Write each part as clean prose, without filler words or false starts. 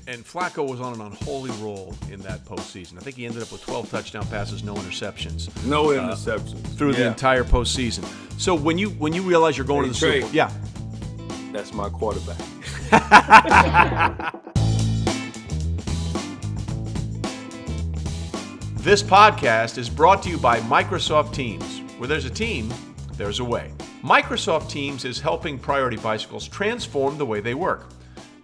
And Flacco was on an unholy roll in that postseason. I think he ended up with 12 touchdown passes, no interceptions. No interceptions. Through the entire postseason. So when you realize you're going to the Super Bowl, yeah. That's my quarterback. This podcast is brought to you by Microsoft Teams. Where there's a team, there's a way. Microsoft Teams is helping Priority Bicycles transform the way they work.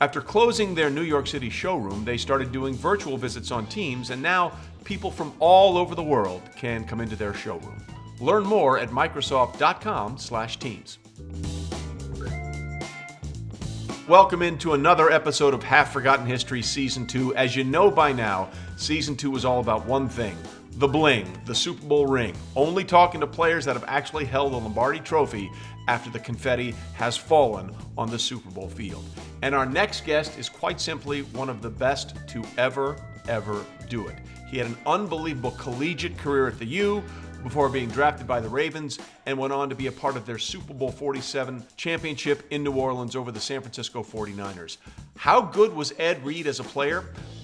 After closing their New York City showroom, they started doing virtual visits on Teams, and now people from all over the world can come into their showroom. Learn more at Microsoft.com/Teams. Welcome into another episode of Half Forgotten History Season 2. As you know by now, Season 2 is all about one thing, the bling, the Super Bowl ring. Only talking to players that have actually held a Lombardi trophy after the confetti has fallen on the Super Bowl field. And our next guest is quite simply one of the best to ever do it. He had an unbelievable collegiate career at the U before being drafted by the Ravens and went on to be a part of their Super Bowl XLVII championship in New Orleans over the San Francisco 49ers. How good was Ed Reed as a player?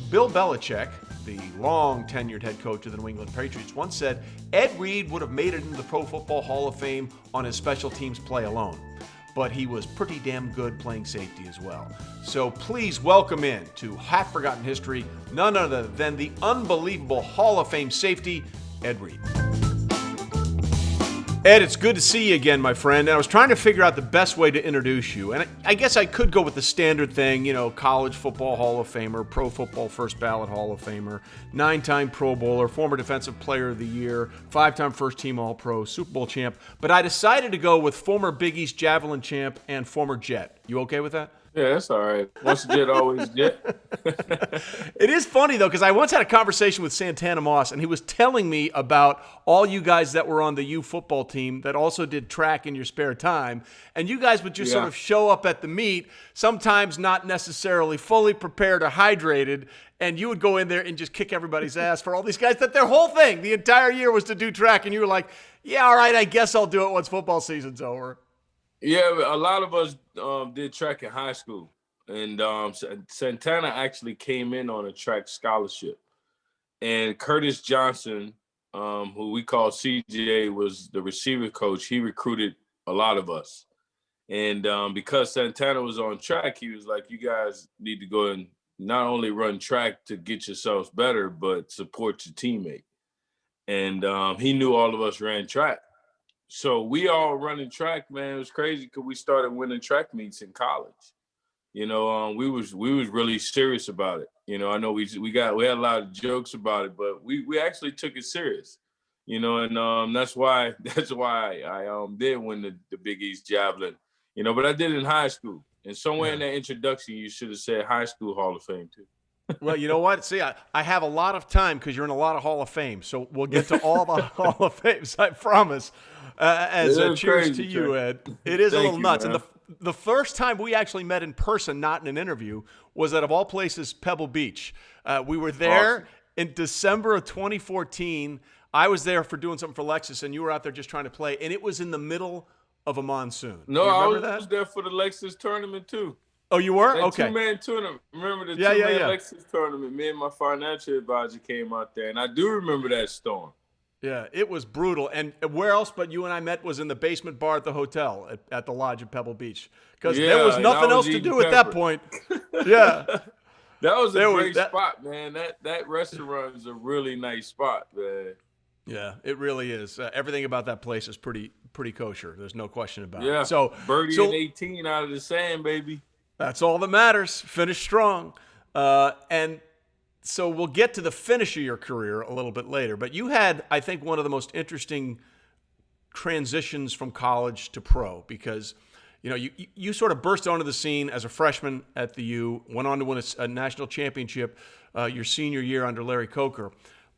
Bill Belichick, the long-tenured head coach of the New England Patriots, once said Ed Reed would have made it into the Pro Football Hall of Fame on his special teams play alone. But he was pretty damn good playing safety as well. So please welcome in to Half Forgotten History, none other than the unbelievable Hall of Fame safety, Ed Reed. Ed, it's good to see you again, my friend. And I was trying to figure out the best way to introduce you. And I guess I could go with the standard thing, you know, college football Hall of Famer, pro football first ballot Hall of Famer, 9-time Pro Bowler, former Defensive Player of the Year, 5-time first team All-Pro, Super Bowl champ. But I decided to go with former Big East Javelin champ and former Jet. You okay with that? Yeah, that's all right. Once a Jet, always Jet. It is funny, though, because I once had a conversation with Santana Moss, and he was telling me about all you guys that were on the U football team that also did track in your spare time. And you guys would just sort of show up at the meet, sometimes not necessarily fully prepared or hydrated, and you would go in there and just kick everybody's ass for all these guys that their whole thing, the entire year, was to do track. And you were like, yeah, all right, I guess I'll do it once football season's over. Yeah, a lot of us did track in high school. And Santana actually came in on a track scholarship. And Curtis Johnson, who we call CJ, was the receiver coach. He recruited a lot of us. And because Santana was on track, he was like, you guys need to go and not only run track to get yourselves better, but support your teammate. And he knew all of us ran track. So we all running track, man. It was crazy because we started winning track meets in college. You know, we was really serious about it. You know, I know we had a lot of jokes about it, but we actually took it serious. You know, and that's why I did win the Big East Javelin. You know, but I did it in high school. And somewhere in that introduction, you should have said High School Hall of Fame too. Well, you know what? See, I have a lot of time because you're in a lot of Hall of Fame. So we'll get to all the Hall of Fames, I promise. Cheers crazy, to you, Ed. It is a little nuts. Man. And the first time we actually met in person, not in an interview, was at, of all places, Pebble Beach. We were there in December of 2014. I was there for doing something for Lexus, and you were out there just trying to play. And it was in the middle of a monsoon. No, I was there for the Lexus tournament, too. Oh, you were? That okay. Two-man tournament. Remember the two-man Lexus tournament? Me and my financial advisor came out there, and I do remember that storm. Yeah, it was brutal. And where else but you and I met was in the basement bar at the hotel at the lodge at Pebble Beach. Because there was nothing else to do at that point. Yeah. That was a great spot, man. That restaurant is a really nice spot, man. Yeah, it really is. Everything about that place is pretty kosher. There's no question about it. Yeah, so birdie and 18 out of the sand, baby. That's all that matters. Finish strong. And so we'll get to the finish of your career a little bit later. But you had, I think, one of the most interesting transitions from college to pro because, you know, you sort of burst onto the scene as a freshman at the U, went on to win a national championship your senior year under Larry Coker.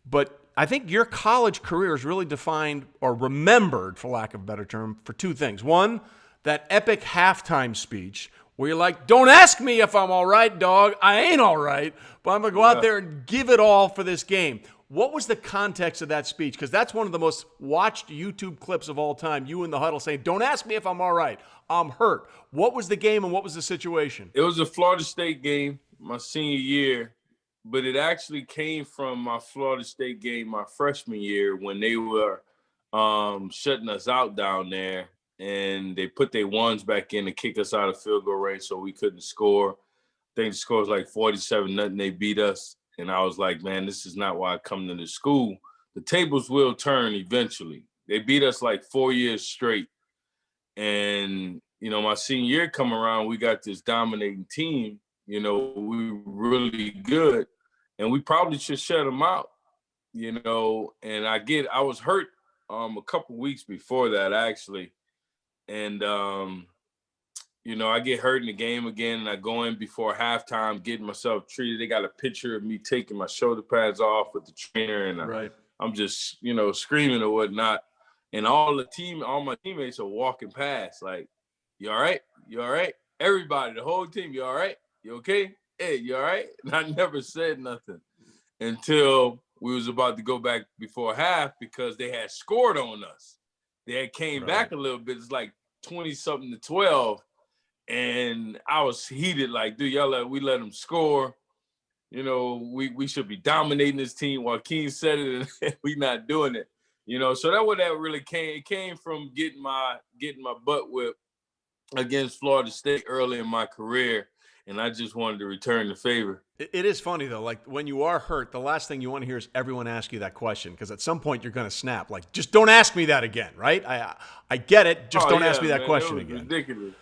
But I think your college career is really defined or remembered, for lack of a better term, for two things. One, that epic halftime speech where you're like, don't ask me if I'm all right, dog. I ain't all right, but I'm going to go out there and give it all for this game. What was the context of that speech? Because that's one of the most watched YouTube clips of all time. You in the huddle saying, don't ask me if I'm all right. I'm hurt. What was the game and what was the situation? It was a Florida State game my senior year, but it actually came from my Florida State game my freshman year when they were shutting us out down there, and they put their ones back in to kick us out of field goal range so we couldn't score. I think the score was like 47-0. They beat us, and I was like, man, this is not why I come to this school. The tables will turn eventually. They beat us like 4 years straight. And, my senior year come around, we got this dominating team. We were really good, and we probably should shut them out, And I was hurt a couple weeks before that, actually. And, I get hurt in the game again, and I go in before halftime, getting myself treated. They got a picture of me taking my shoulder pads off with the trainer, and I'm just, screaming or whatnot. And all my teammates are walking past, like, you all right? You all right? Everybody, the whole team, you all right? You okay? Hey, you all right? And I never said nothing until we was about to go back before half because they had scored on us. They had came back a little bit. It's like 20-something to 12. And I was heated, like, dude, we let them score. We should be dominating this team. Joaquin said it, and we not doing it. So that's what that really came. It came from getting my butt whipped against Florida State early in my career, and I just wanted to return the favor. It is funny, though. Like, when you are hurt, the last thing you want to hear is everyone ask you that question, because at some point you're going to snap. Like, just don't ask me that again, right? I get it. Just don't ask me that question again. Ridiculous.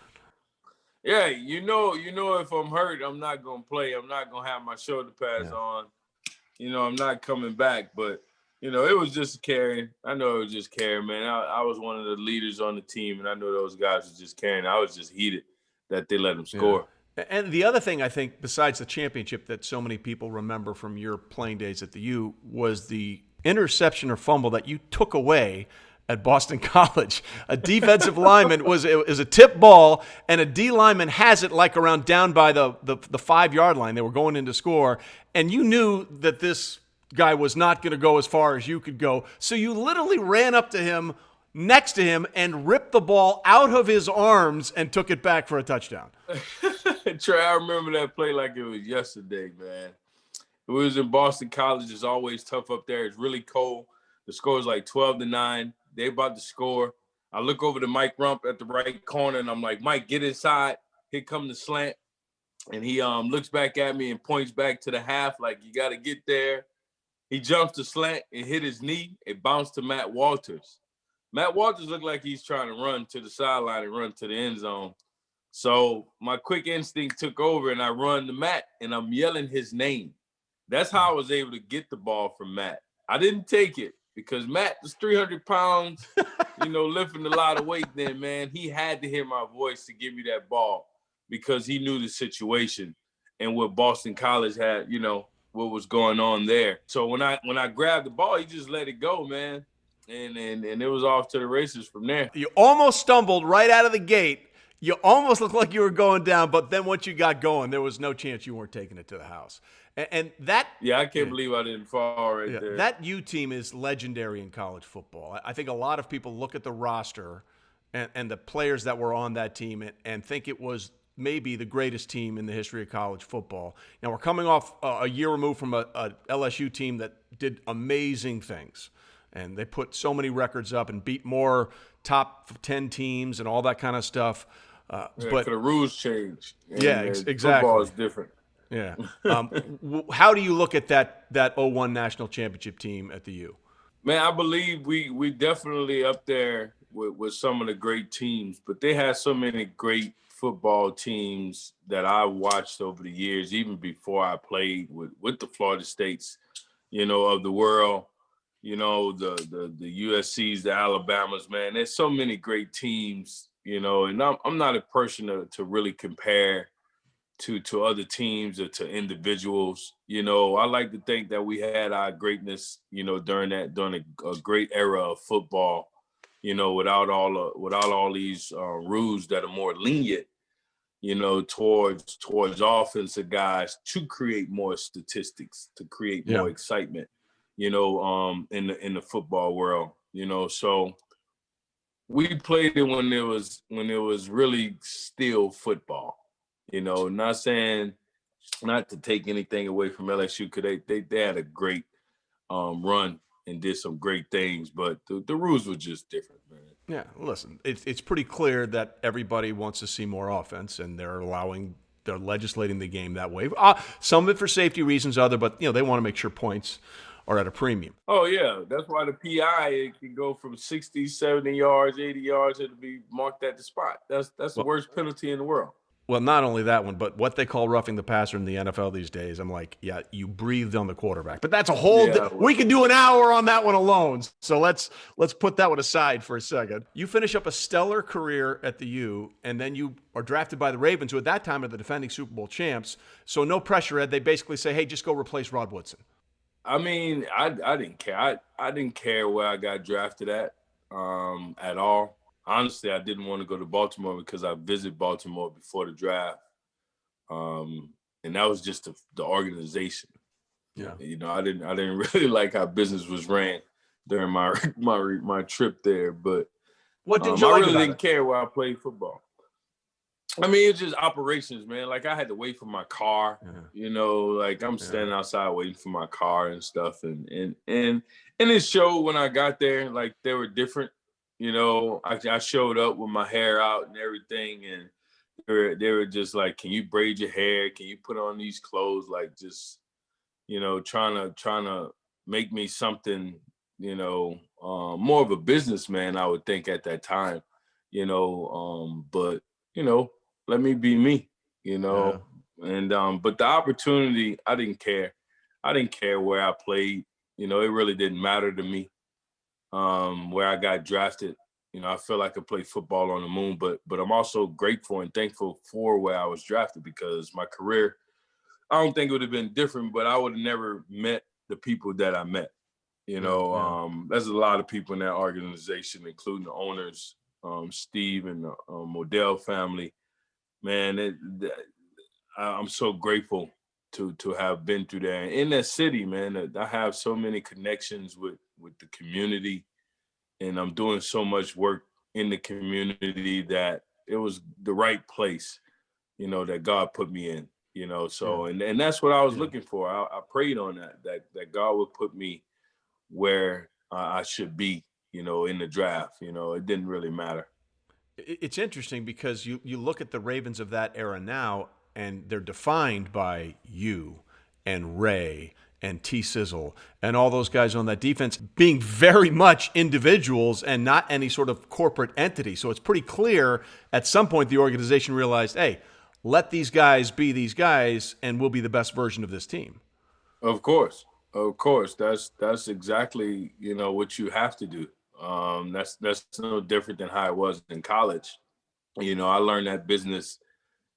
Yeah, if I'm hurt, I'm not going to play. I'm not going to have my shoulder pads on. I'm not coming back, but it was just carrying. I know it was just carrying, man. I was one of the leaders on the team, and I know those guys were just carrying. I was just heated that they let them score. Yeah. And the other thing, I think, besides the championship that so many people remember from your playing days at the U was the interception or fumble that you took away at Boston College. A defensive lineman was a tip ball, and a D lineman has it like around down by the 5-yard line. They were going in to score, and you knew that this guy was not going to go as far as you could go. So you literally ran up to him, next to him, and ripped the ball out of his arms and took it back for a touchdown. Trey, I remember that play like it was yesterday, man. It was in Boston College. It's always tough up there. It's really cold. The score is like 12-9. They about to score. I look over to Mike Rump at the right corner, and I'm like, Mike, get inside. Here come the slant. And he looks back at me and points back to the half like, you got to get there. He jumps the slant and hit his knee. It bounced to Matt Walters. Matt Walters looked like he's trying to run to the sideline and run to the end zone. So my quick instinct took over, and I run to Matt, and I'm yelling his name. That's how I was able to get the ball from Matt. I didn't take it because Matt was 300 pounds, lifting a lot of weight then, man. He had to hear my voice to give me that ball because he knew the situation and what Boston College had, what was going on there. So when I grabbed the ball, he just let it go, man. And it was off to the races from there. You almost stumbled right out of the gate. You almost looked like you were going down, but then once you got going, there was no chance you weren't taking it to the house. And that... Yeah, I can't believe I didn't fall there. That U team is legendary in college football. I think a lot of people look at the roster and the players that were on that team and think it was maybe the greatest team in the history of college football. Now, we're coming off a year removed from a LSU team that did amazing things. And they put so many records up and beat more top 10 teams and all that kind of stuff. But the rules changed. Exactly. Football is different. Yeah. How do you look at that 01 national championship team at the U? Man, I believe we definitely up there with some of the great teams, but they had so many great football teams that I watched over the years, even before I played with the Florida States, of the world. The USCs, the Alabamas, man. There's so many great teams, and I'm not a person to really compare to other teams or to individuals. I like to think that we had our greatness, during a great era of football, without all these rules that are more lenient, towards offensive guys to create more statistics, to create more excitement. In the football world, so we played it when it was really still football, not saying not to take anything away from LSU, because they had a great run and did some great things, but the rules were just different, man. Yeah, listen, it's pretty clear that everybody wants to see more offense, and they're legislating the game that way. Some of it for safety reasons, but they want to make sure points are at a premium. Oh yeah, that's why the PI, it can go from 60, 70 yards, 80 yards, it'll be marked at the spot. That's the worst penalty in the world. Well, not only that one, but what they call roughing the passer in the NFL these days. I'm like, yeah, you breathed on the quarterback. But that's a whole we could do an hour on that one alone. So let's put that one aside for a second. You finish up a stellar career at the U, and then you are drafted by the Ravens, who at that time are the defending Super Bowl champs. So no pressure, Ed. They basically say, hey, just go replace Rod Woodson. I mean, I didn't care. I didn't care where I got drafted at all. Honestly, I didn't want to go to Baltimore because I visited Baltimore before the draft. And that was just the organization. Yeah. I didn't really like how business was ran during my trip there. But what did you like I really about didn't care where I played football. I mean, it's just operations, man. Like, I had to wait for my car, like I'm standing outside waiting for my car and stuff. And it showed when I got there, like they were different. I showed up with my hair out and everything, and they were just like, can you braid your hair? Can you put on these clothes? Like, just, trying to make me something, more of a businessman, I would think at that time, but, let me be me, and, but the opportunity, I didn't care. I didn't care where I played, it really didn't matter to me. Where I got drafted, I feel like I played football on the moon, but I'm also grateful and thankful for where I was drafted, because my career, I don't think it would have been different, but I would have never met the people that I met. There's a lot of people in that organization, including the owners, Steve and the Modell family. Man, I'm so grateful to have been through there. And in that city, man, I have so many connections with the community, and I'm doing so much work in the community that it was the right place, that God put me in, so, and that's what I was looking for. I prayed on that God would put me where I should be, in the draft. It didn't really matter. It's interesting because you look at the Ravens of that era now, and they're defined by you and Ray and T-Sizzle and all those guys on that defense being very much individuals and not any sort of corporate entity. So it's pretty clear at some point the organization realized, hey, let these guys be these guys and we'll be the best version of this team. Of course. That's exactly, what you have to do. That's no different than how it was in college. I learned that business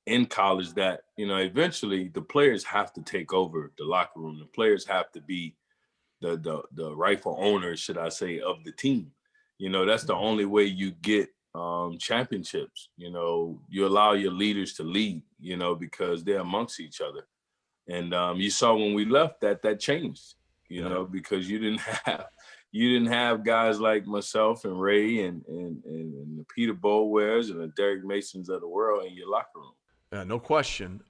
in college, that, eventually the players have to take over the locker room. The players have to be the rightful owners, should I say, of the team. That's the only way you get championships. You allow your leaders to lead, because they're amongst each other. And you saw when we left that changed, because you didn't have guys like myself and Ray and the Peter Boweers and the Derek Masons of the world in your locker room. No question.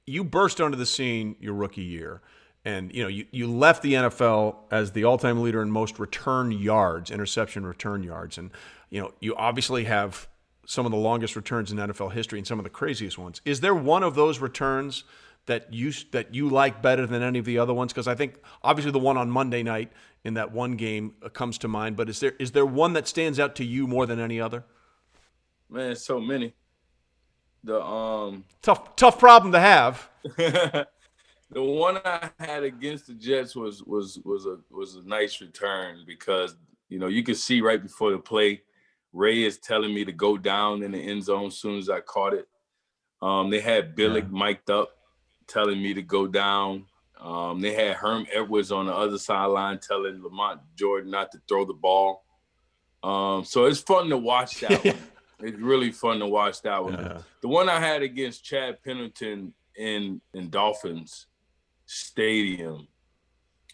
You burst onto the scene your rookie year, and you left the NFL as the all-time leader in most interception return yards, and you obviously have some of the longest returns in NFL history and some of the craziest ones. Is there one of those returns that you like better than any of the other ones? Because I think obviously the one on Monday night in that one game comes to mind, but is there one that stands out to you more than any other? Man, so many. The tough problem to have. The one I had against the Jets was a nice return, because you could see right before the play, Ray is telling me to go down in the end zone as soon as I caught it. They had Billick mic'd up telling me to go down. They had Herm Edwards on the other sideline telling Lamont Jordan not to throw the ball. So it's fun to watch that one. It's really fun to watch that one. Yeah. The one I had against Chad Pennington in Dolphins Stadium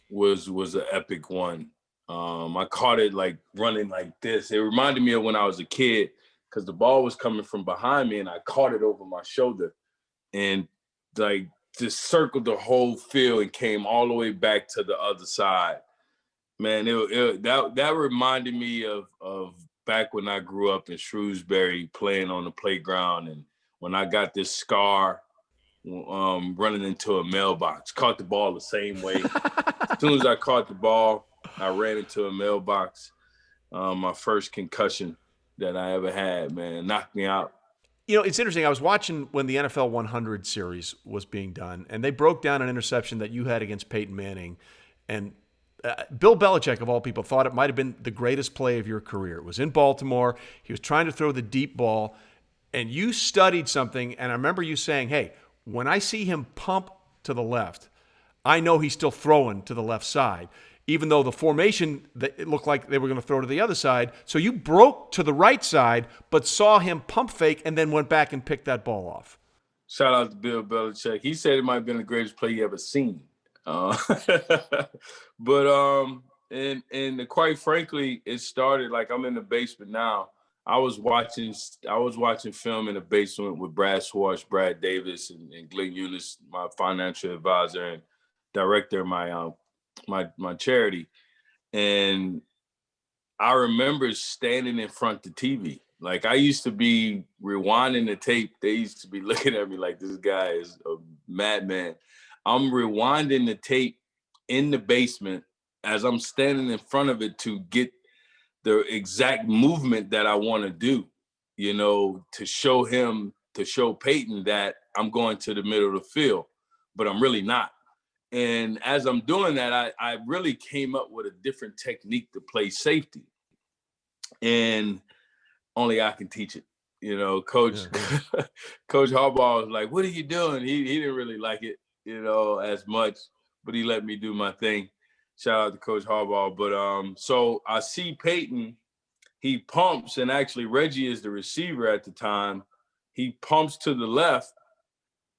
was an epic one. I caught it like running like this. It reminded me of when I was a kid, because the ball was coming from behind me and I caught it over my shoulder. And like just circled the whole field and came all the way back to the other side. Man, that reminded me of back when I grew up in Shrewsbury playing on the playground, and when I got this scar running into a mailbox, caught the ball the same way. As soon as I caught the ball, I ran into a mailbox. My first concussion that I ever had, man, knocked me out. You know, it's interesting. I was watching when the NFL 100 series was being done, and they broke down an interception that you had against Peyton Manning. And Bill Belichick, of all people, thought it might have been the greatest play of your career. It was in Baltimore. He was trying to throw the deep ball, and you studied something. And I remember you saying, hey, when I see him pump to the left, I know he's still throwing to the left side, even though the formation, it looked like they were going to throw to the other side. So you broke to the right side, but saw him pump fake and then went back and picked that ball off. Shout out to Bill Belichick. He said it might have been the greatest play he ever seen. But and quite frankly, it started like I'm in the basement now. I was watching film in the basement with Brad Schwartz, Brad Davis, and Glenn Eunice, my financial advisor and director of my charity. And I remember standing in front of the TV. Like, I used to be rewinding the tape. They used to be looking at me like, this guy is a madman. I'm rewinding the tape in the basement as I'm standing in front of it to get the exact movement that I want to do, you know, to show Peyton that I'm going to the middle of the field, but I'm really not. And as I'm doing that, I really came up with a different technique to play safety. And only I can teach it. You know, Coach Harbaugh was like, what are you doing? He didn't really like it, you know, as much, but he let me do my thing. Shout out to Coach Harbaugh. But so I see Peyton, he pumps, and actually Reggie is the receiver at the time. He pumps to the left,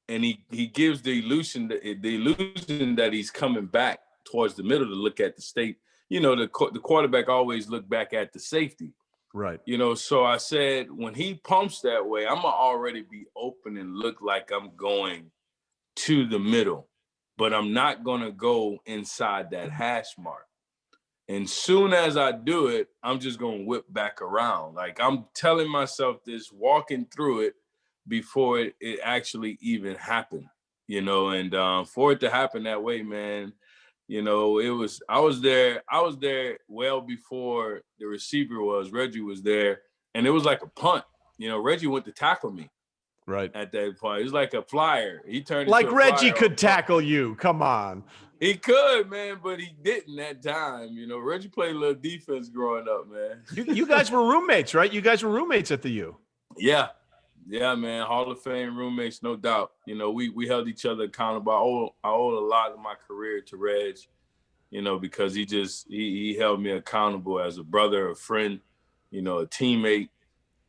and he gives the illusion that he's coming back towards the middle to look at the state. You know, the quarterback always look back at the safety. Right. You know, so I said, when he pumps that way, I'm going to already be open and look like I'm going to the middle, but I'm not going to go inside that hash mark. And soon as I do it, I'm just going to whip back around. Like, I'm telling myself this, walking through it before it actually even happened, you know, and for it to happen that way, man, you know, I was there well before the receiver was. Reggie was there, and it was like a punt. You know, Reggie went to tackle me. Right. At that point. It was like a flyer. He turned like into a Reggie flyer. could tackle you. Come on. He could, man, but he didn't that time. You know, Reggie played a little defense growing up, man. You guys were roommates, right? You guys were roommates at the U. Yeah. Yeah, man. Hall of Fame roommates, no doubt. You know, we held each other accountable. I owe a lot of my career to Reg, you know, because he held me accountable as a brother, a friend, you know, a teammate,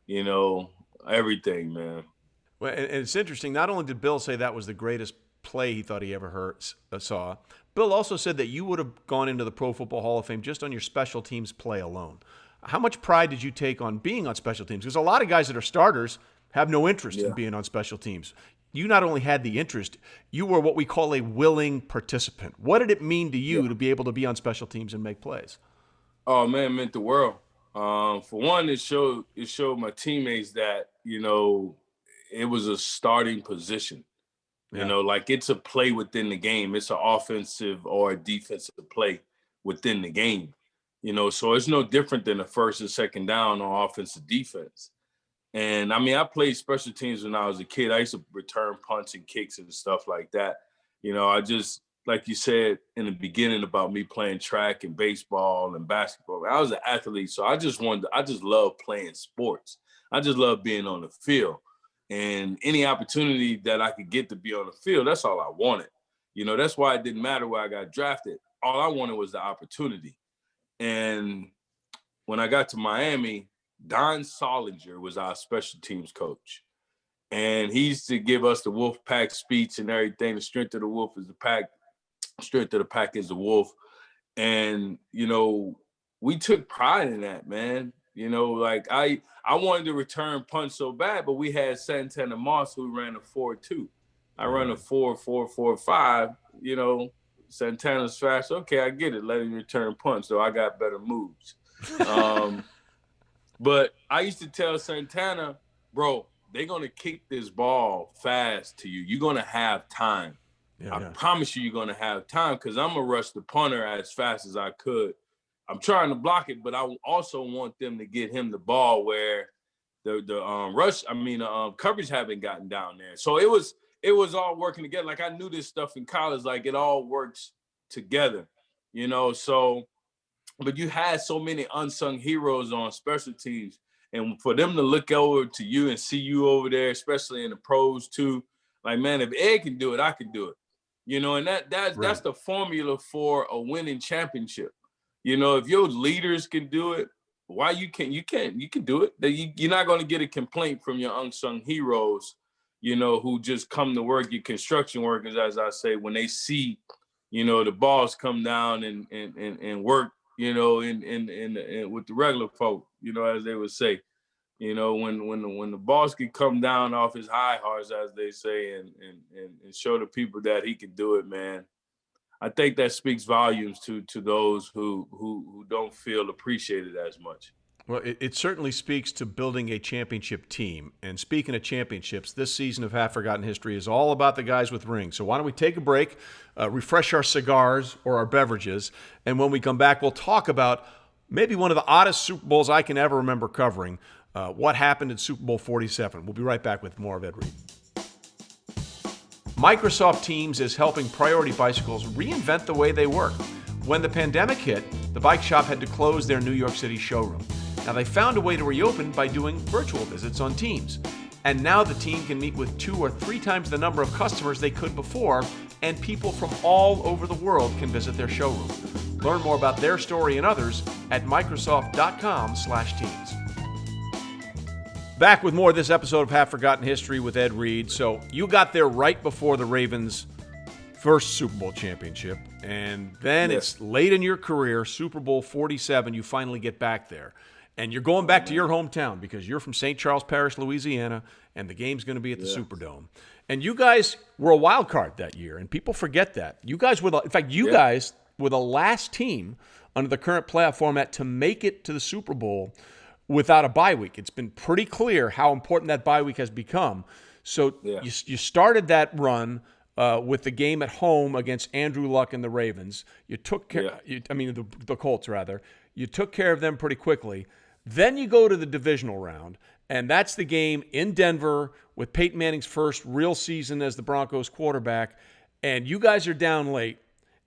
you know, everything, man. Well, and it's interesting. Not only did Bill say that was the greatest play he thought he ever saw, Bill also said that you would have gone into the Pro Football Hall of Fame just on your special teams play alone. How much pride did you take on being on special teams? Because a lot of guys that are starters have no interest in being on special teams. You not only had the interest, you were what we call a willing participant. What did it mean to you to be able to be on special teams and make plays? Oh, man, it meant the world. For one, it showed my teammates that, you know, it was a starting position. You know, like, it's a play within the game. It's an offensive or a defensive play within the game. You know, so it's no different than the first and second down on offensive defense. And I mean, I played special teams when I was a kid. I used to return punts and kicks and stuff like that. You know, I just, like you said in the beginning about me playing track and baseball and basketball, I was an athlete. So I just love playing sports. I just love being on the field. And any opportunity that I could get to be on the field, that's all I wanted. You know, that's why it didn't matter where I got drafted. All I wanted was the opportunity. And when I got to Miami, Don Solinger was our special teams coach. And he used to give us the wolf pack speech and everything. The strength of the wolf is the pack. Strength of the pack is the wolf. And, you know, we took pride in that, man. You know, like, I wanted to return punch so bad, but we had Santana Moss who ran a 4.2. I run a 4.445. You know, Santana's fast. Okay, I get it. Let him return punch, so I got better moves. But I used to tell Santana, bro, they're gonna kick this ball fast to you. You're gonna have time. I promise you're gonna have time because I'm gonna rush the punter as fast as I could. I'm trying to block it, but I also want them to get him the ball where the coverage haven't gotten down there. So it was all working together. Like I knew this stuff in college, like it all works together, you know. So, but you had so many unsung heroes on special teams, and for them to look over to you and see you over there, especially in the pros too, like man, if Ed can do it, I can do it, you know. And that's the formula for a winning championship. You know, if your leaders can do it, why you can do it. You're not going to get a complaint from your unsung heroes, you know, who just come to work, your construction workers, as I say, when they see, you know, the balls come down and work, you know, in with the regular folk, you know, as they would say, you know, when the boss can come down off his high horse, as they say, and show the people that he can do it, man. I think that speaks volumes to those who don't feel appreciated as much. Well, it certainly speaks to building a championship team. And speaking of championships, this season of Half Forgotten History is all about the guys with rings. So why don't we take a break, refresh our cigars or our beverages, and when we come back, we'll talk about maybe one of the oddest Super Bowls I can ever remember covering, what happened in Super Bowl XLVII. We'll be right back with more of Ed Reed. Microsoft Teams is helping Priority Bicycles reinvent the way they work. When the pandemic hit, the bike shop had to close their New York City showroom. Now they found a way to reopen by doing virtual visits on Teams. And now the team can meet with 2 or 3 times the number of customers they could before, and people from all over the world can visit their showroom. Learn more about their story and others at Microsoft.com/Teams. Back with more of this episode of Half Forgotten History with Ed Reed. So you got there right before the Ravens' first Super Bowl championship, and then it's late in your career, Super Bowl XLVII, you finally get back there. And you're going back to your hometown because you're from St. Charles Parish, Louisiana, and the game's going to be at the Superdome. And you guys were a wild card that year, and people forget that. You guys were guys were the last team under the current playoff format to make it to the Super Bowl without a bye week. It's been pretty clear how important that bye week has become. So you started that run with the game at home against Andrew Luck and the Ravens. You took care, the Colts rather. You took care of them pretty quickly. Then you go to the divisional round, and that's the game in Denver with Peyton Manning's first real season as the Broncos quarterback. And you guys are down late,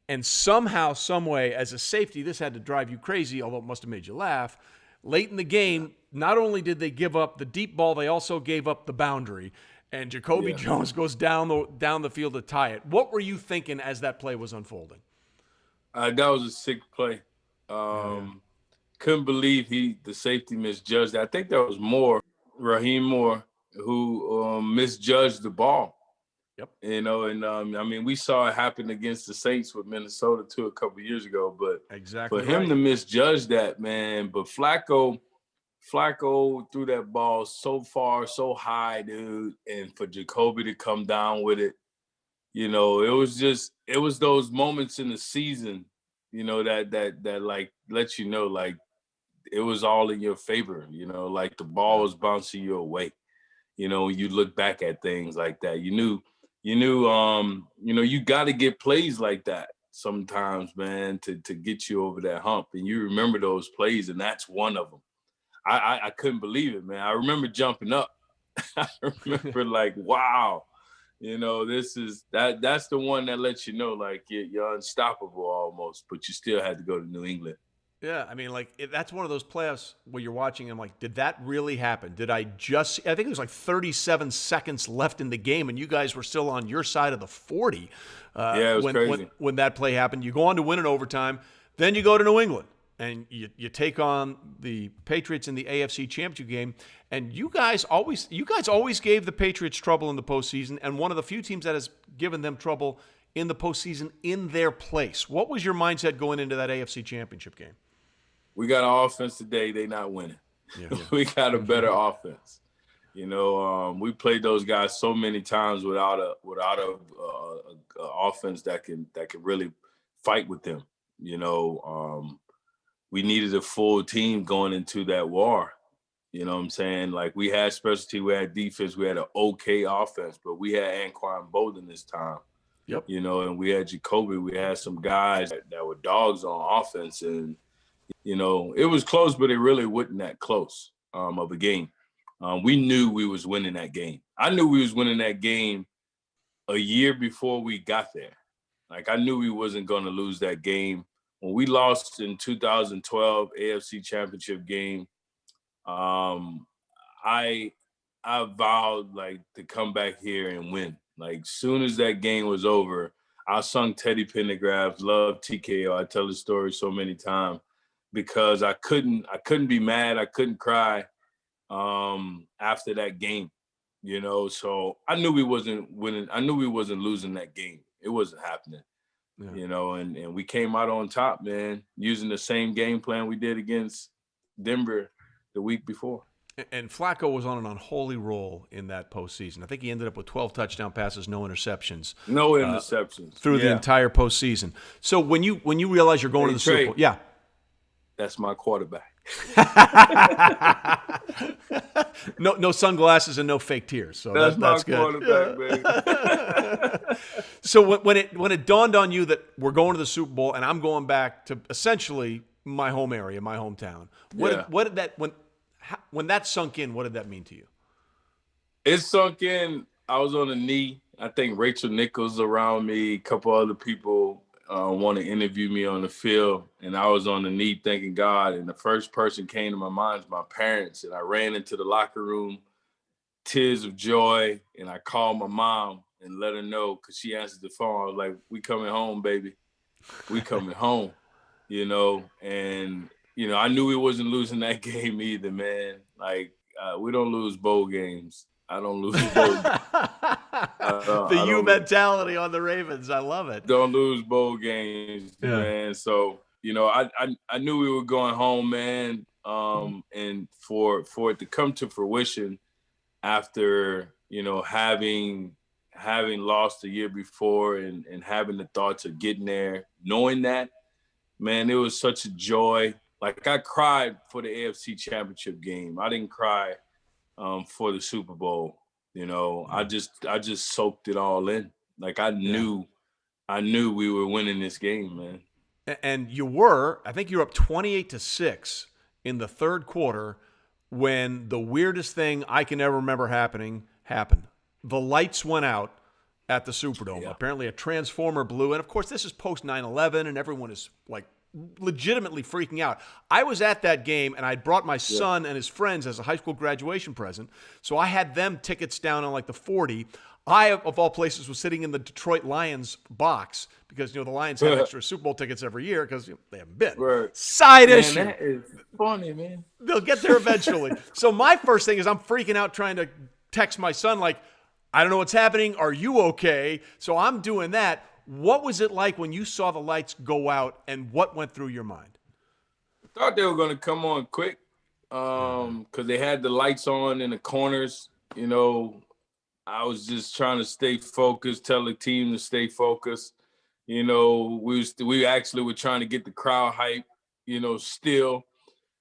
and somehow, some way, as a safety, this had to drive you crazy, although it must have made you laugh. Late in the game, not only did they give up the deep ball, they also gave up the boundary. And Jacoby Jones goes down the field to tie it. What were you thinking as that play was unfolding? That was a sick play. Couldn't believe the safety misjudged. I think there was Raheem Moore, who misjudged the ball. Yep. You know, and we saw it happen against the Saints with Minnesota too a couple of years ago. But exactly for him to misjudge that, man. But Flacco threw that ball so far, so high, dude. And for Jacoby to come down with it, you know, it was those moments in the season, you know, that like lets you know, like it was all in your favor, you know, like the ball was bouncing you away. You know, when you look back at things like that, you knew, you know, you got to get plays like that sometimes, man, to get you over that hump. And you remember those plays, and that's one of them. I couldn't believe it, man. I remember jumping up. I remember like, wow, you know, that's the one that lets you know, like you're unstoppable almost, but you still had to go to New England. Yeah, I mean, like that's one of those playoffs where you're watching and I'm like, did that really happen? I think it was like 37 seconds left in the game and you guys were still on your side of the 40. It was crazy. When that play happened. You go on to win in overtime, then you go to New England and you take on the Patriots in the AFC Championship game. And you guys always gave the Patriots trouble in the postseason, and one of the few teams that has given them trouble in the postseason in their place. What was your mindset going into that AFC Championship game? We got an offense today. They not winning. Yeah. We got a better offense. We played those guys so many times without a offense that can really fight with them. We needed a full team going into that war. You know what I'm saying? Like, we had specialty, we had defense, we had an okay offense, but we had Anquan Bolden this time. Yep. And we had Jacoby. We had some guys that were dogs on offense, and it was close, but it really wasn't that close of a game. We knew we was winning that game. I knew we was winning that game a year before we got there. Like, I knew we wasn't going to lose that game. When we lost in 2012 AFC Championship game, I vowed, like, to come back here and win. Like, soon as that game was over, I sung Teddy Pendergraft's Love TKO. I tell the story so many times because I couldn't be mad. I couldn't cry after that game, So I knew we wasn't winning. I knew we wasn't losing that game. It wasn't happening, and we came out on top, man, using the same game plan we did against Denver the week before. And Flacco was on an unholy roll in that postseason. I think he ended up with 12 touchdown passes, no interceptions. No interceptions. Through the entire postseason. So when you realize you're going to the Super Bowl, yeah. That's my quarterback. No sunglasses and no fake tears. So that's my good. Quarterback, baby. So when it dawned on you that we're going to the Super Bowl and I'm going back to essentially my home area, my hometown, when that sunk in, what did that mean to you? It sunk in. I was on a knee. I think Rachel Nichols around me, a couple other people want to interview me on the field, and I was on the knee thanking God, and the first person came to my mind is my parents, and I ran into the locker room, tears of joy, and I called my mom and let her know because she answered the phone. I was like, "We coming home, baby. We coming home," and I knew we wasn't losing that game either, man. Like, we don't lose bowl games. I don't lose bowl games. The U mentality on the Ravens. I love it. Don't lose bowl games, man. So, I knew we were going home, man. And for it to come to fruition after, having lost the year before and having the thoughts of getting there, knowing that, man, it was such a joy. Like, I cried for the AFC Championship game. I didn't cry for the Super Bowl. I just soaked it all in. Like, I knew we were winning this game, man. And I think you were up 28-6 in the third quarter when the weirdest thing I can ever remember happened. The lights went out at the Superdome. Yeah. Apparently a transformer blew. And of course, this is post 9/11 and everyone is like legitimately freaking out. I was at that game and I brought my son and his friends as a high school graduation present. So I had them tickets down on like the 40. I, of all places, was sitting in the Detroit Lions box because, the Lions have extra Super Bowl tickets every year because they haven't been. Right. Side issue. That is funny, man. They'll get there eventually. So my first thing is I'm freaking out trying to text my son like, I don't know what's happening. Are you okay? So I'm doing that. What was it like when you saw the lights go out, and what went through your mind? I thought they were going to come on quick because they had the lights on in the corners. I was just trying to stay focused, tell the team to stay focused. We actually were trying to get the crowd hype, still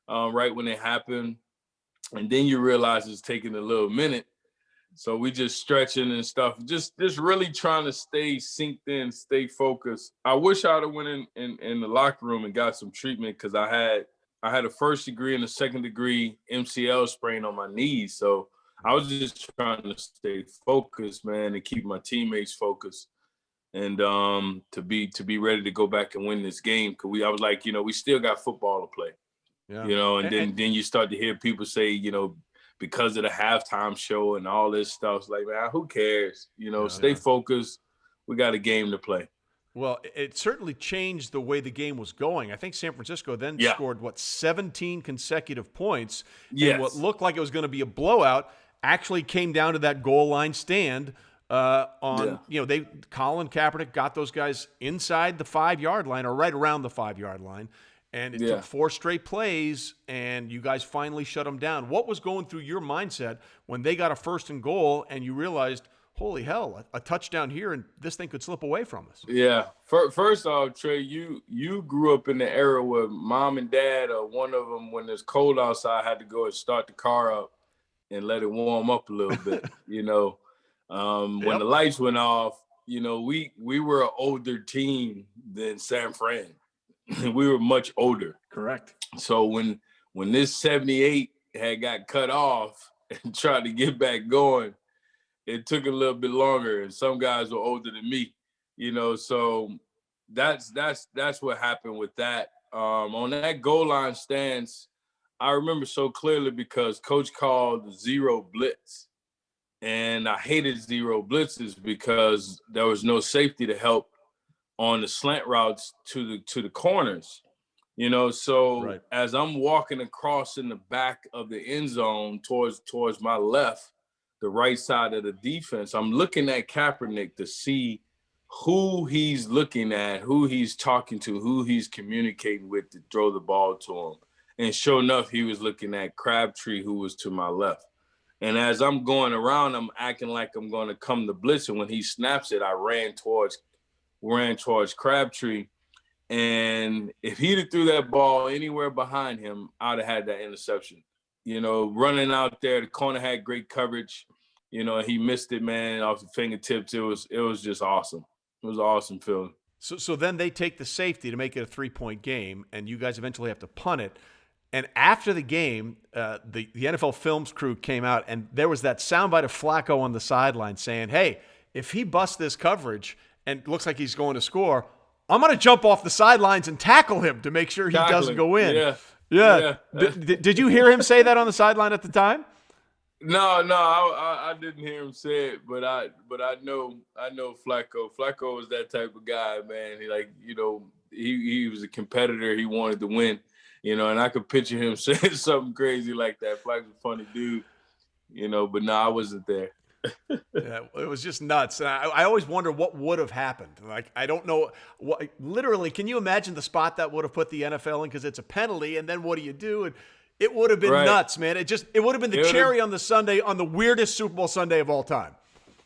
right when it happened. And then you realize it's taking a little minute. So we just stretching and stuff, just really trying to stay synced in, stay focused. I wish I'd have went in the locker room and got some treatment because I had a first degree and a second degree MCL sprain on my knees. So I was just trying to stay focused, man, and keep my teammates focused, and to be ready to go back and win this game. Because I was like, we still got football to play, and then you start to hear people say, because of the halftime show and all this stuff. It's like, man, who cares? Stay focused. We got a game to play. Well, it certainly changed the way the game was going. I think San Francisco then scored, 17 consecutive points. Yes. And what looked like it was going to be a blowout actually came down to that goal line stand Colin Kaepernick got those guys inside the 5-yard line or right around the 5-yard line. And it took 4 straight plays, and you guys finally shut them down. What was going through your mindset when they got a 1st and goal and you realized, holy hell, a touchdown here and this thing could slip away from us? Yeah. First off, Trey, you grew up in the era where mom and dad, or one of them, when it's cold outside, had to go and start the car up and let it warm up a little bit. When the lights went off, we were an older team than San Fran. We were much older. Correct. So when this 78 had got cut off and tried to get back going, it took a little bit longer. And some guys were older than me, so that's what happened with that. On that goal line stance, I remember so clearly because Coach called the zero blitz. And I hated zero blitzes because there was no safety to help on the slant routes to the corners, So right. As I'm walking across in the back of the end zone towards my left, the right side of the defense, I'm looking at Kaepernick to see who he's looking at, who he's talking to, who he's communicating with to throw the ball to him. And sure enough, he was looking at Crabtree, who was to my left. And as I'm going around, I'm acting like I'm going to come to blitz. And when he snaps it, I ran towards Crabtree. And if he'd have threw that ball anywhere behind him, I'd have had that interception. Running out there, the corner had great coverage. He missed it, man, off the fingertips. It was just awesome. It was an awesome feeling. So then they take the safety to make it a 3-point game, and you guys eventually have to punt it. And after the game, the NFL Films crew came out, and there was that soundbite of Flacco on the sideline saying, hey, if he busts this coverage and looks like he's going to score, I'm going to jump off the sidelines and tackle him to make sure he doesn't go in. Yeah. Did you hear him say that on the sideline at the time? No, I didn't hear him say it, but I know Flacco. Flacco was that type of guy, man. He was a competitor. He wanted to win, and I could picture him saying something crazy like that. Flacco's a funny dude, but no, I wasn't there. Yeah, it was just nuts. And I always wonder what would have happened. Like, I don't know. Literally, can you imagine the spot that would have put the NFL in? Because it's a penalty, and then what do you do? And it would have been nuts, man. It would have been the cherry on the sundae on the weirdest Super Bowl Sunday of all time.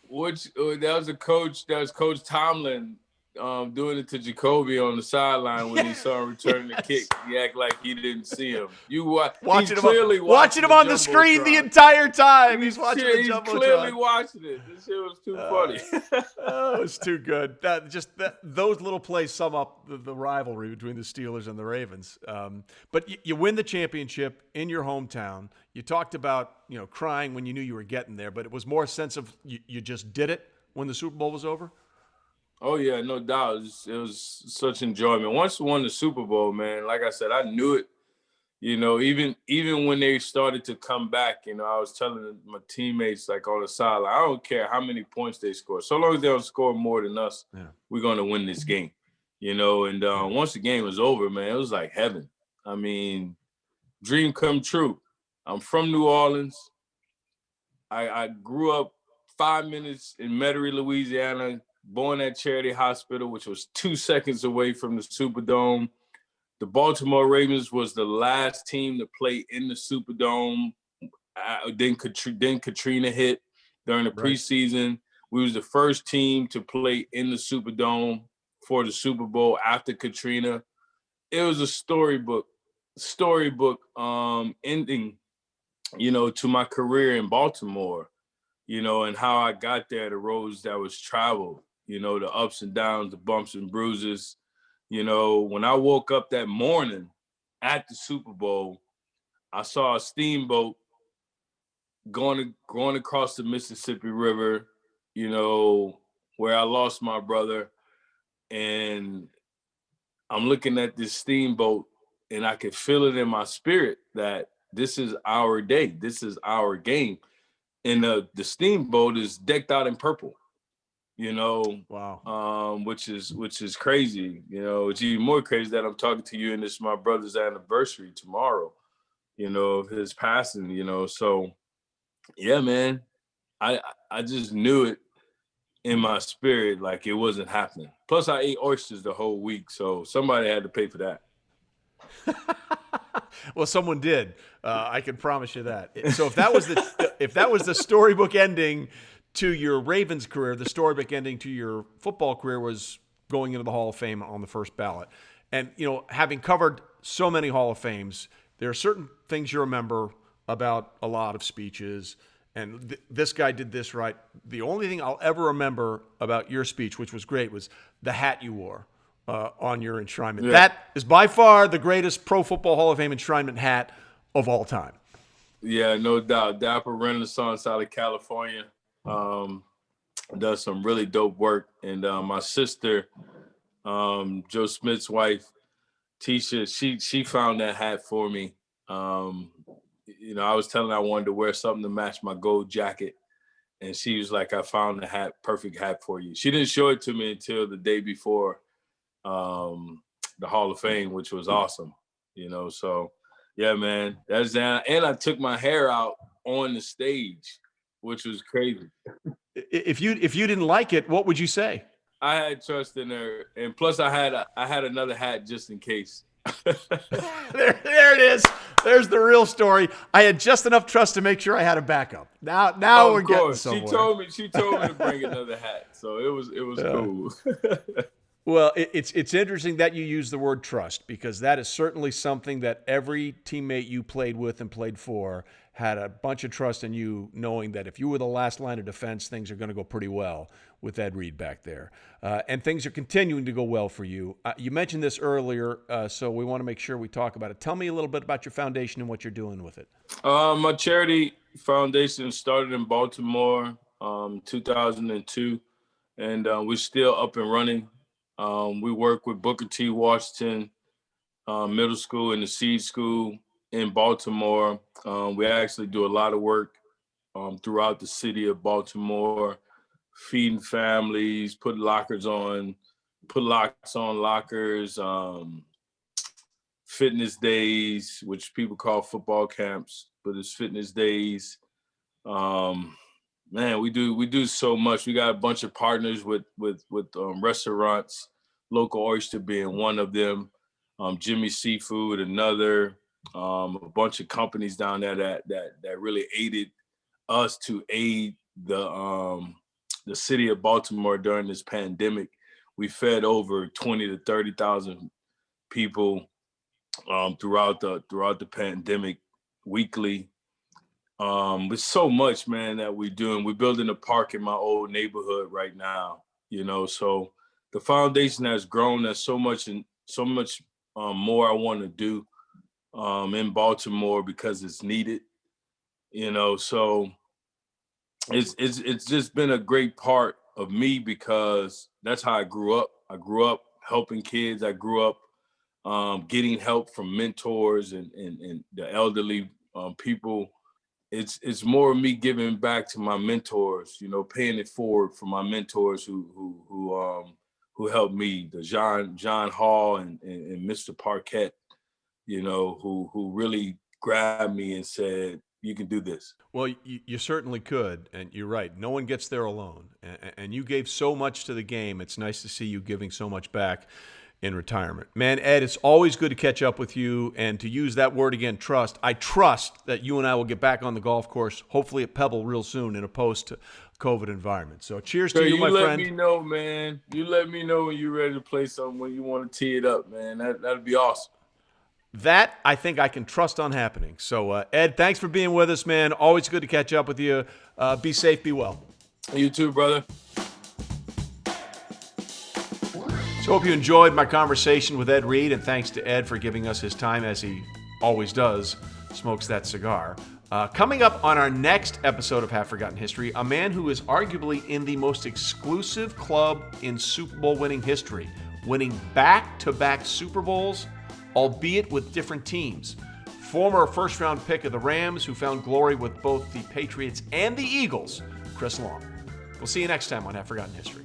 That was Coach Tomlin doing it to Jacoby on the sideline when he saw him returning the kick. He act like he didn't see him. Watching him on the screen the entire time. He's watching the Jumbotron. He's clearly watching it. This shit was too funny. It was too good. Those little plays sum up the rivalry between the Steelers and the Ravens. But you win the championship in your hometown. You talked about crying when you knew you were getting there, but it was more a sense of you just did it when the Super Bowl was over. Oh, yeah, no doubt. It was such enjoyment. Once we won the Super Bowl, man, like I said, I knew it. Even when they started to come back, I was telling my teammates, like, on the sideline, I don't care how many points they score. So long as they don't score more than us, we're going to win this game. And once the game was over, man, it was like heaven. I mean, dream come true. I'm from New Orleans. I grew up 5 minutes in Metairie, Louisiana, born at Charity Hospital, which was 2 seconds away from the Superdome. The Baltimore Ravens was the last team to play in the Superdome. Then Katrina hit during the preseason. We was the first team to play in the Superdome for the Super Bowl after Katrina. It was a storybook ending, to my career in Baltimore, and how I got there, the roads that was traveled. The ups and downs, the bumps and bruises. When I woke up that morning at the Super Bowl, I saw a steamboat going across the Mississippi River, where I lost my brother. And I'm looking at this steamboat, and I could feel it in my spirit that this is our day. This is our game. And the steamboat is decked out in purple. Wow. Which is crazy. It's even more crazy that I'm talking to you, and it's my brother's anniversary tomorrow, of his passing, So yeah, man, I just knew it in my spirit, like it wasn't happening. Plus I ate oysters the whole week, so somebody had to pay for that. Well, someone did. I can promise you that. So if that was the storybook ending to your Ravens career, the storybook ending to your football career was going into the Hall of Fame on the first ballot. And, having covered so many Hall of Fames, there are certain things you remember about a lot of speeches. And this guy did this right. The only thing I'll ever remember about your speech, which was great, was the hat you wore on your enshrinement. Yeah. That is by far the greatest Pro Football Hall of Fame enshrinement hat of all time. Yeah, no doubt. Dapper Renaissance out of California. Does some really dope work. And my sister, Joe Smith's wife, Tisha, she found that hat for me. I was telling her I wanted to wear something to match my gold jacket. And she was like, I found the hat, perfect hat for you. She didn't show it to me until the day before the Hall of Fame, which was awesome. So yeah, man, that's that. And I took my hair out on the stage, which was crazy. If you didn't like it, what would you say? I had trust in her, and plus I had another hat just in case. there it is. There's the real story. I had just enough trust to make sure I had a backup. Now we're getting somewhere. She told me to bring another hat, so it was cool. Well, it's interesting that you use the word trust, because that is certainly something that every teammate you played with and played for had a bunch of trust in you, knowing that if you were the last line of defense, things are going to go pretty well with Ed Reed back there. And things are continuing to go well for you. You mentioned this earlier, so we want to make sure we talk about it. Tell me a little bit about your foundation and what you're doing with it. My charity foundation started in Baltimore 2002, and we're still up and running. We work with Booker T. Washington Middle School and the Seed School in Baltimore. We actually do a lot of work throughout the city of Baltimore, feeding families, put locks on lockers, fitness days, which people call football camps, but it's fitness days. Man, we do so much. We got a bunch of partners with restaurants, Local Oyster being one of them, Jimmy Seafood another, a bunch of companies down there that really aided us to aid the city of Baltimore during this pandemic. We fed over 20 to 30,000 people throughout the pandemic weekly. There's so much, man, that we're doing. We're building a park in my old neighborhood right now, so the foundation has grown. There's so much more I want to do in Baltimore because it's needed, so it's just been a great part of me because that's how I grew up. I grew up helping kids. I grew up getting help from mentors and the elderly people. It's more of me giving back to my mentors, paying it forward for my mentors who helped me, the John Hall and Mr. Parquette, who really grabbed me and said, you can do this. Well, you certainly could, and you're right. No one gets there alone, and you gave so much to the game. It's nice to see you giving so much back in retirement. Man, Ed, it's always good to catch up with you, and to use that word again, trust. I trust that you and I will get back on the golf course, hopefully at Pebble real soon in a post-COVID environment. So cheers to you, my friend. You let me know, man. You let me know when you're ready to play something, when you want to tee it up, man. That'd be awesome. That I think I can trust on happening. So, Ed, thanks for being with us, man. Always good to catch up with you. Be safe, be well. You too, brother. So hope you enjoyed my conversation with Ed Reed, and thanks to Ed for giving us his time, as he always does, smokes that cigar. Coming up on our next episode of Half Forgotten History, a man who is arguably in the most exclusive club in Super Bowl winning history, winning back-to-back Super Bowls, albeit with different teams. Former first-round pick of the Rams, who found glory with both the Patriots and the Eagles, Chris Long. We'll see you next time on Half Forgotten History.